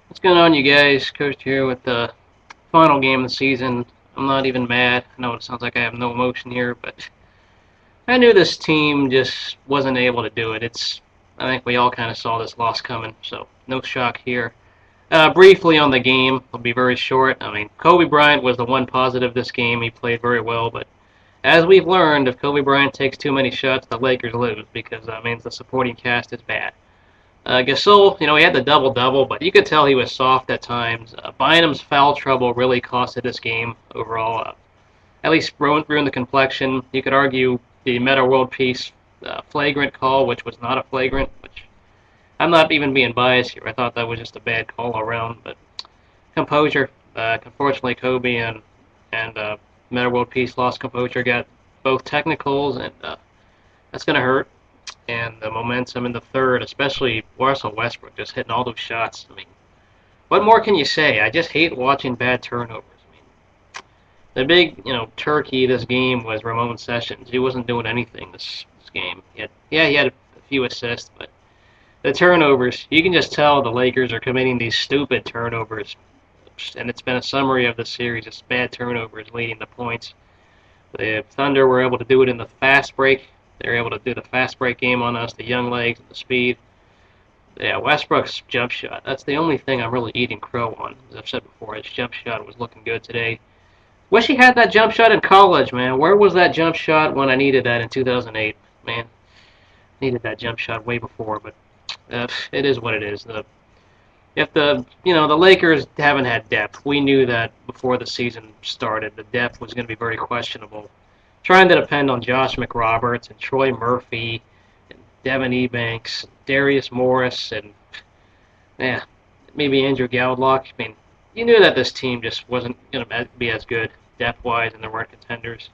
What's going on, you guys? Coach here with the final game of the season. I'm not even mad. I know it sounds like I have no emotion here, but I knew this team just wasn't able to do it. I think we all kind of saw this loss coming, so no shock here. Briefly on the game, I'll be very short. I mean, Kobe Bryant was the one positive this game. He played very well, but as we've learned, if Kobe Bryant takes too many shots, the Lakers lose because that means the supporting cast is bad. Gasol, he had the double-double, but you could tell he was soft at times. Bynum's foul trouble really costed this game overall. At least ruined the complexion. You could argue the Meta World Peace flagrant call, which was not a flagrant, which I'm not even being biased here. I thought that was just a bad call all around, but composure. Unfortunately, Kobe and Meta World Peace lost composure, got both technicals, and that's going to hurt. And the momentum in the third, especially Russell Westbrook, just hitting all those shots. I mean, what more can you say? I just hate watching bad turnovers. I mean, the big, turkey this game was Ramon Sessions. He wasn't doing anything this game. He had a few assists, but the turnovers, you can just tell the Lakers are committing these stupid turnovers. And it's been a summary of the series. It's bad turnovers leading to points. The Thunder were able to do it in the fast break. They were able to do the fast break game on us, the young legs, the speed. Yeah, Westbrook's jump shot. That's the only thing I'm really eating crow on. As I've said before, his jump shot was looking good today. Wish he had that jump shot in college, man. Where was that jump shot when I needed that in 2008? Man, needed that jump shot way before, but it is what it is. If the Lakers haven't had depth, we knew that before the season started. The depth was going to be very questionable. Trying to depend on Josh McRoberts and Troy Murphy and Devin Ebanks, Darius Morris, and yeah, maybe Andrew Gallagher. I mean, you knew that this team just wasn't going to be as good depth-wise, and they weren't contenders.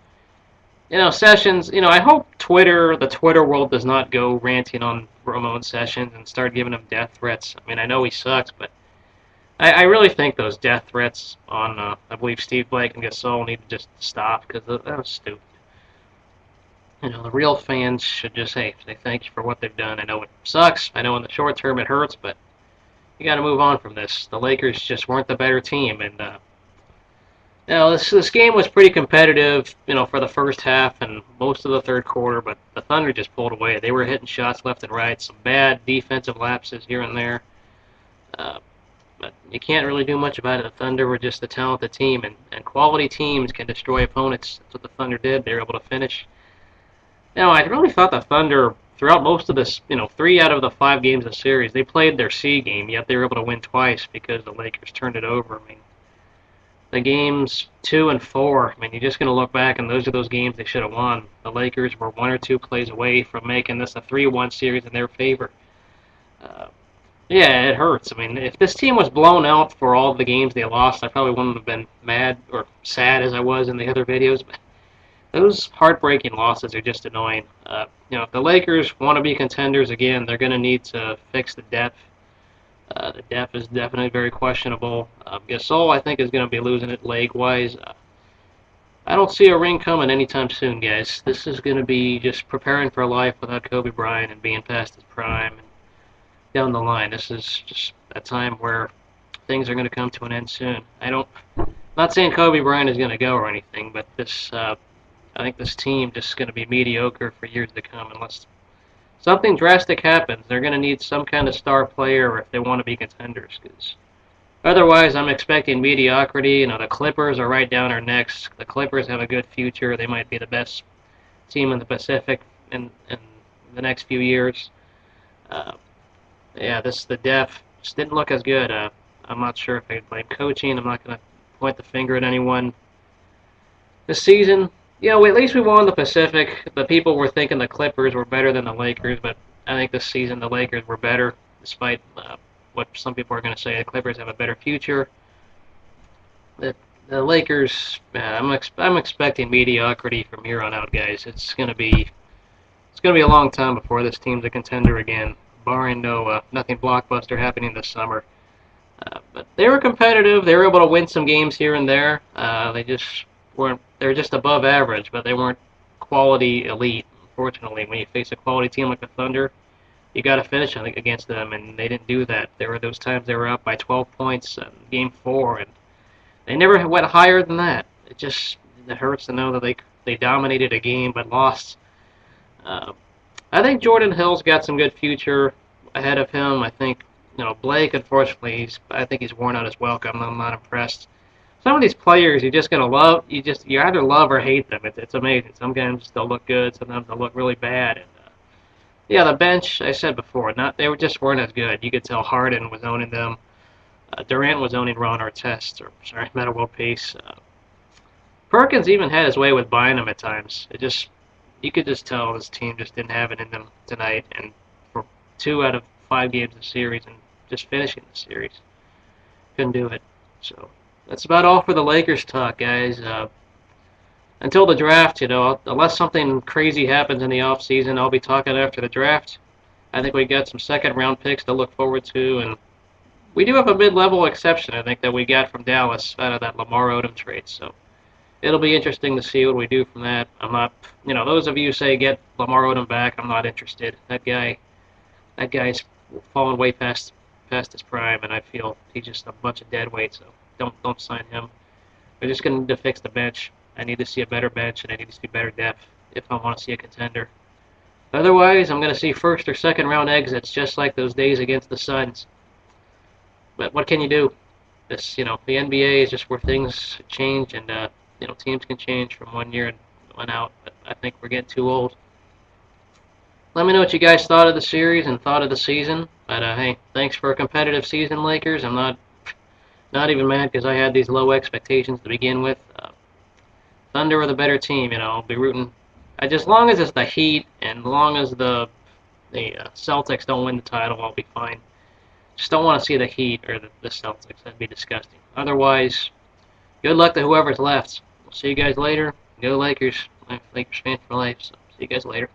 Sessions. I hope the Twitter world does not go ranting on Ramon Sessions and start giving him death threats. I mean, I know he sucks, but I really think those death threats on, I believe, Steve Blake and Gasol need to just stop because that was stupid. The real fans should just say thank you for what they've done. I know it sucks. I know in the short term it hurts, but you got to move on from this. The Lakers just weren't the better team, and this game was pretty competitive, for the first half and most of the third quarter, but the Thunder just pulled away. They were hitting shots left and right, some bad defensive lapses here and there. But you can't really do much about it. The Thunder were just a talented team, and quality teams can destroy opponents. That's what the Thunder did. They were able to finish. I really thought the Thunder, throughout most of this, 3 out of the 5 games of the series, they played their C game, yet they were able to win twice because the Lakers turned it over. I mean, the games 2 and 4, I mean, you're just going to look back, and those are those games they should have won. The Lakers were 1 or 2 plays away from making this a 3-1 series in their favor. Uh, yeah, it hurts. I mean, if this team was blown out for all the games they lost, I probably wouldn't have been mad or sad as I was in the other videos, but those heartbreaking losses are just annoying. If the Lakers want to be contenders again, they're going to need to fix the depth. The depth is definitely very questionable. Gasol, I think, is going to be losing it leg-wise. I don't see a ring coming anytime soon, guys. This is going to be just preparing for life without Kobe Bryant and being past his prime and down the line. This is just a time where things are going to come to an end soon. Not saying Kobe Bryant is going to go or anything, but I think this team just is going to be mediocre for years to come unless something drastic happens. They're going to need some kind of star player if they want to be contenders. Cause otherwise, I'm expecting mediocrity. The Clippers are right down our necks. The Clippers have a good future. They might be the best team in the Pacific in the next few years. Uh, the depth just didn't look as good. I'm not sure if I blame coaching. I'm not going to point the finger at anyone. This season, at least we won the Pacific. The people were thinking the Clippers were better than the Lakers, but I think this season the Lakers were better, despite what some people are going to say. The Clippers have a better future. The, the Lakers, I'm expecting mediocrity from here on out, guys. It's going to be a long time before this team's a contender again, barring nothing blockbuster happening this summer. But they were competitive. They were able to win some games here and there. They just weren't. They're just above average, but they weren't quality elite. Unfortunately, when you face a quality team like the Thunder, you got to finish against them, and they didn't do that. There were those times they were up by 12 points in Game 4, and they never went higher than that. It hurts to know that they dominated a game but lost. Uh, I think Jordan Hill's got some good future ahead of him. I think Blake, unfortunately, I think he's worn out his welcome. I'm not impressed. Some of these players you just gotta love. You either love or hate them. It's amazing. Sometimes they'll look good. Sometimes they'll look really bad. And yeah, the bench. I said before, not they were just weren't as good. You could tell Harden was owning them. Durant was owning Ron Artest, or sorry, Metta World Peace. Perkins even had his way with Bynum at times. You could just tell this team just didn't have it in them tonight, and for 2 out of 5 games of the series and just finishing the series, couldn't do it. So that's about all for the Lakers talk, guys. Until the draft, unless something crazy happens in the off season, I'll be talking after the draft. I think we got some second round picks to look forward to, and we do have a mid-level exception, I think, that we got from Dallas out of that Lamar Odom trade. So it'll be interesting to see what we do from that. I'm not, those of you who say get Lamar Odom back, I'm not interested. That guy's fallen way past his prime, and I feel he's just a bunch of dead weight. So don't sign him. We're just going to fix the bench. I need to see a better bench, and I need to see better depth if I want to see a contender. Otherwise, I'm going to see first or second round exits, just like those days against the Suns. But what can you do? The NBA is just where things change, and teams can change from one year and one out. But I think we're getting too old. Let me know what you guys thought of the series and thought of the season. But hey, thanks for a competitive season, Lakers. I'm not even mad because I had these low expectations to begin with. Thunder are the better team. I'll be rooting. As long as it's the Heat and as long as the Celtics don't win the title, I'll be fine. Just don't want to see the Heat or the Celtics. That'd be disgusting. Otherwise, good luck to whoever's left. We'll see you guys later. Go Lakers. I'm a Lakers fan for life, so see you guys later.